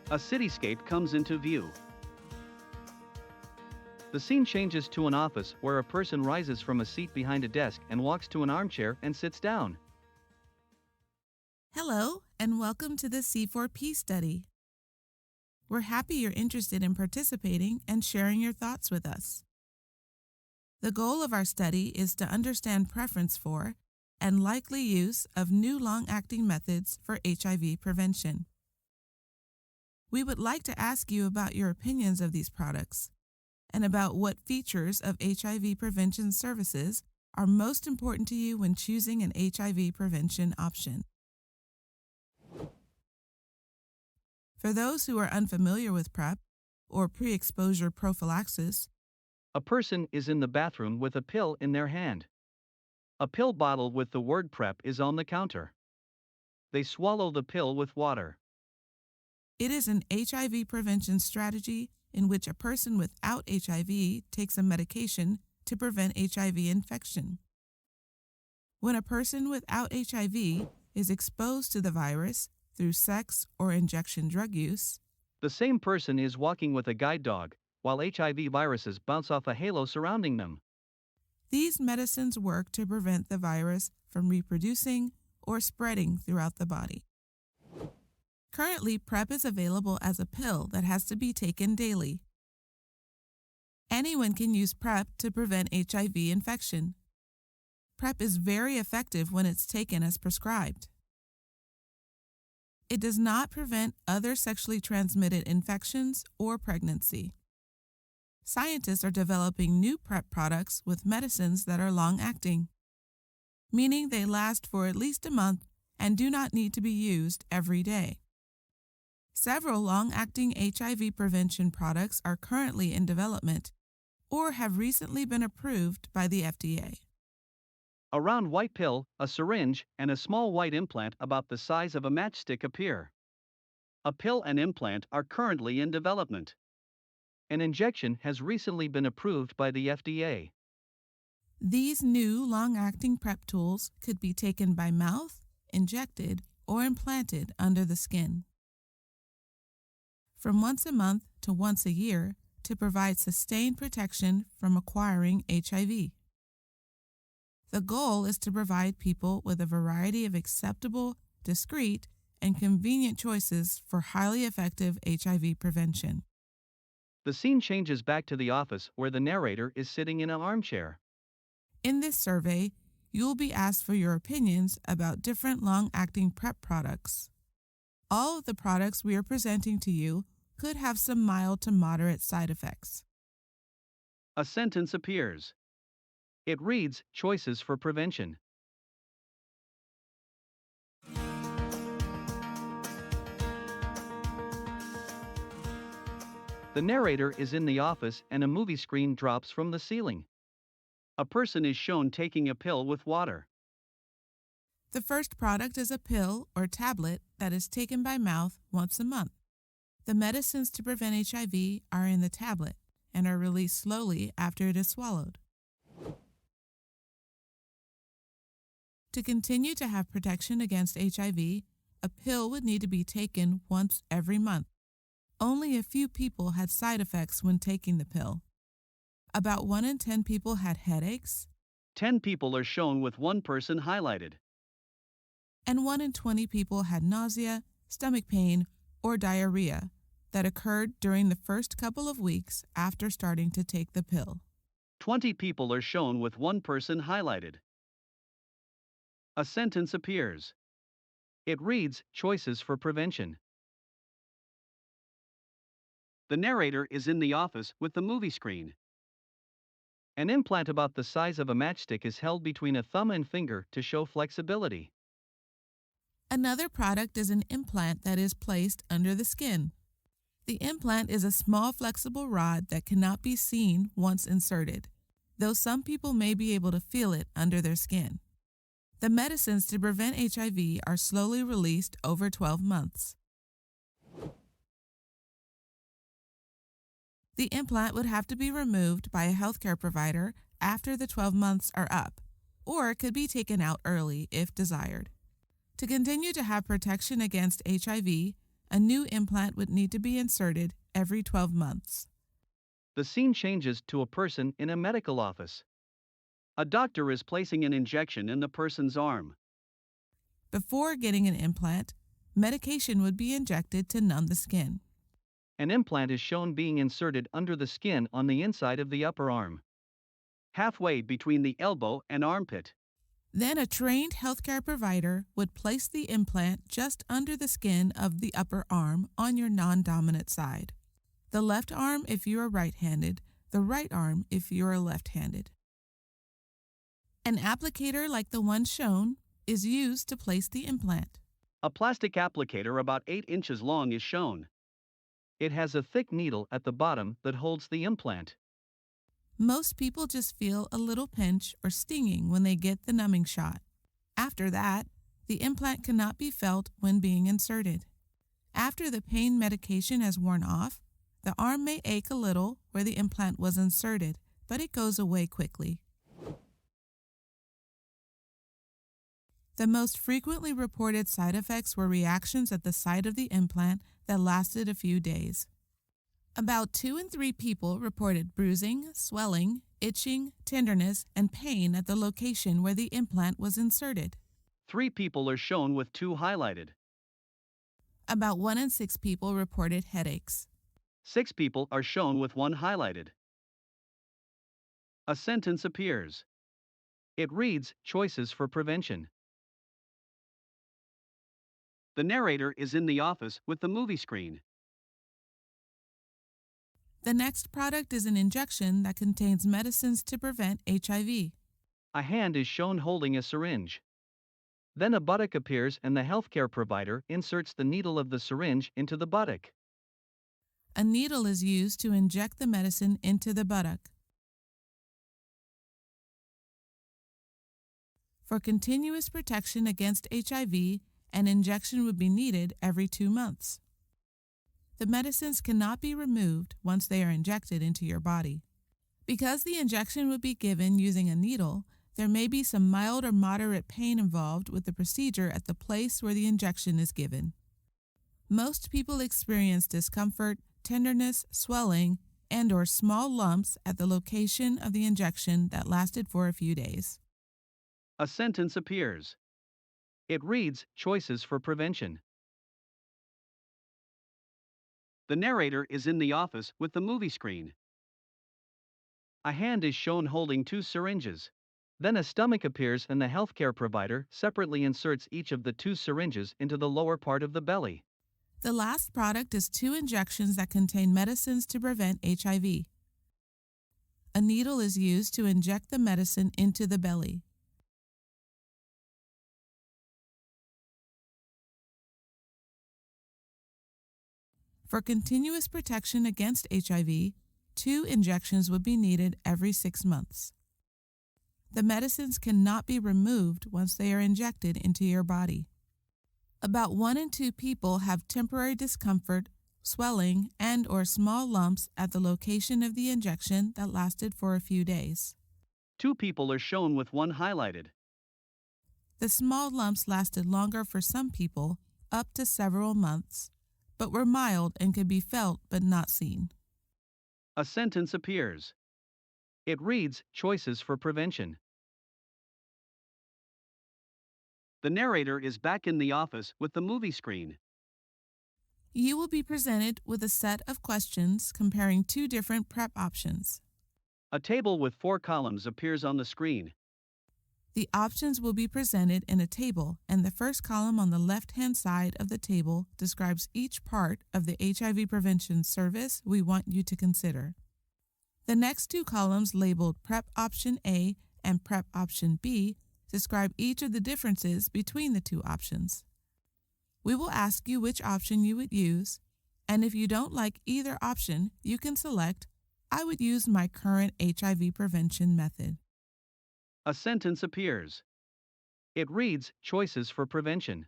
A cityscape comes into view. The scene changes to an office where a person rises from a seat behind a desk and walks to an armchair and sits down. Hello, and welcome to the C4P study. We're happy you're interested in participating and sharing your thoughts with us. The goal of our study is to understand preference for and likely use of new long-acting methods for HIV prevention. We would like to ask you about your opinions of these products and about what features of HIV prevention services are most important to you when choosing an HIV prevention option. For those who are unfamiliar with PrEP, or pre-exposure prophylaxis, A person is in the bathroom with a pill in their hand. A pill bottle with the word PrEP is on the counter. They swallow the pill with water. it is an HIV prevention strategy in which a person without HIV takes a medication to prevent HIV infection. When a person without HIV is exposed to the virus through sex or injection drug use, The same person is walking with a guide dog, while HIV viruses bounce off a halo surrounding them. these medicines work to prevent the virus from reproducing or spreading throughout the body. Currently, PrEP is available as a pill that has to be taken daily. Anyone can use PrEP to prevent HIV infection. PrEP is very effective when it's taken as prescribed. It does not prevent other sexually transmitted infections or pregnancy. Scientists are developing new PrEP products with medicines that are long-acting, meaning they last for at least a month and do not need to be used every day. Several long-acting HIV prevention products are currently in development or have recently been approved by the FDA. A round white pill, a syringe, and a small white implant about the size of a matchstick appear. A pill and implant are currently in development. An injection has recently been approved by the FDA. These new long-acting PrEP tools could be taken by mouth, injected, or implanted under the skin. From once a month to once a year to provide sustained protection from acquiring HIV. The goal is to provide people with a variety of acceptable, discreet, and convenient choices for highly effective HIV prevention. The scene changes back to the office where the narrator is sitting in an armchair. In this survey, you will be asked for your opinions about different long-acting PrEP products. All of the products we are presenting to you could have some mild to moderate side effects. A sentence appears. It reads, Choices for prevention. The narrator is in the office and a movie screen drops from the ceiling. A person is shown taking a pill with water. The first product is a pill or tablet that is taken by mouth once a month. The medicines to prevent HIV are in the tablet and are released slowly after it is swallowed. To continue to have protection against HIV, a pill would need to be taken once every month. Only a few people had side effects when taking the pill. About 1 in 10 people had headaches, 10 people are shown with one person highlighted. and 1 in 20 people had nausea, stomach pain, or diarrhea that occurred during the first couple of weeks after starting to take the pill. 20 people are shown with one person highlighted. A sentence appears. It reads, Choices for prevention. The narrator is in the office with the movie screen. An implant about the size of a matchstick is held between a thumb and finger to show flexibility. Another product is an implant that is placed under the skin. The implant is a small flexible rod that cannot be seen once inserted, though some people may be able to feel it under their skin. The medicines to prevent HIV are slowly released over 12 months. The implant would have to be removed by a healthcare provider after the 12 months are up, or it could be taken out early if desired. To continue to have protection against HIV, A new implant would need to be inserted every 12 months. The scene changes to a person in a medical office. A doctor is placing an injection in the person's arm. Before getting an implant, medication would be injected to numb the skin. An implant is shown being inserted under the skin on the inside of the upper arm, halfway between the elbow and armpit. Then a trained healthcare provider would place the implant just under the skin of the upper arm on your non-dominant side. The left arm if you are right-handed, the right arm if you are left-handed. An applicator like the one shown is used to place the implant. A plastic applicator about 8 inches long is shown. It has a thick needle at the bottom that holds the implant. Most people just feel a little pinch or stinging when they get the numbing shot. After that, the implant cannot be felt when being inserted. After the pain medication has worn off, the arm may ache a little where the implant was inserted, but it goes away quickly. The most frequently reported side effects were reactions at the site of the implant that lasted a few days. About 2 in 3 people reported bruising, swelling, itching, tenderness, and pain at the location where the implant was inserted. 3 people are shown with 2 highlighted. About 1 in 6 people reported headaches. 6 people are shown with 1 highlighted. A sentence appears. It reads, "Choices for prevention." The narrator is in the office with the movie screen. The next product is an injection that contains medicines to prevent HIV. A hand is shown holding a syringe. Then a buttock appears and the healthcare provider inserts the needle of the syringe into the buttock. A needle is used to inject the medicine into the buttock. For continuous protection against HIV, an injection would be needed every 2 months. The medicines cannot be removed once they are injected into your body. Because the injection would be given using a needle, there may be some mild or moderate pain involved with the procedure at the place where the injection is given. Most people experience discomfort, tenderness, swelling, and/or small lumps at the location of the injection that lasted for a few days. A sentence appears. It reads, "Choices for prevention." The narrator is in the office with the movie screen. A hand is shown holding 2 syringes. Then a stomach appears and the healthcare provider separately inserts each of the 2 syringes into the lower part of the belly. The last product is 2 injections that contain medicines to prevent HIV. A needle is used to inject the medicine into the belly. For continuous protection against HIV, 2 injections would be needed every 6 months. The medicines cannot be removed once they are injected into your body. About 1 in 2 people have temporary discomfort, swelling, and/or small lumps at the location of the injection that lasted for a few days. 2 people are shown with 1 highlighted. The small lumps lasted longer for some people, up to several months, but were mild and could be felt but not seen. A sentence appears. It reads, "Choices for prevention." The narrator is back in the office with the movie screen. You will be presented with a set of questions comparing 2 different PrEP options. A table with 4 columns appears on the screen. The options will be presented in a table, and the first column on the left-hand side of the table describes each part of the HIV prevention service we want you to consider. The next 2 columns labeled PrEP Option A and PrEP Option B describe each of the differences between the 2 options. We will ask you which option you would use, and if you don't like either option, you can select, "I would use my current HIV prevention method." A sentence appears. It reads, "Choices for prevention."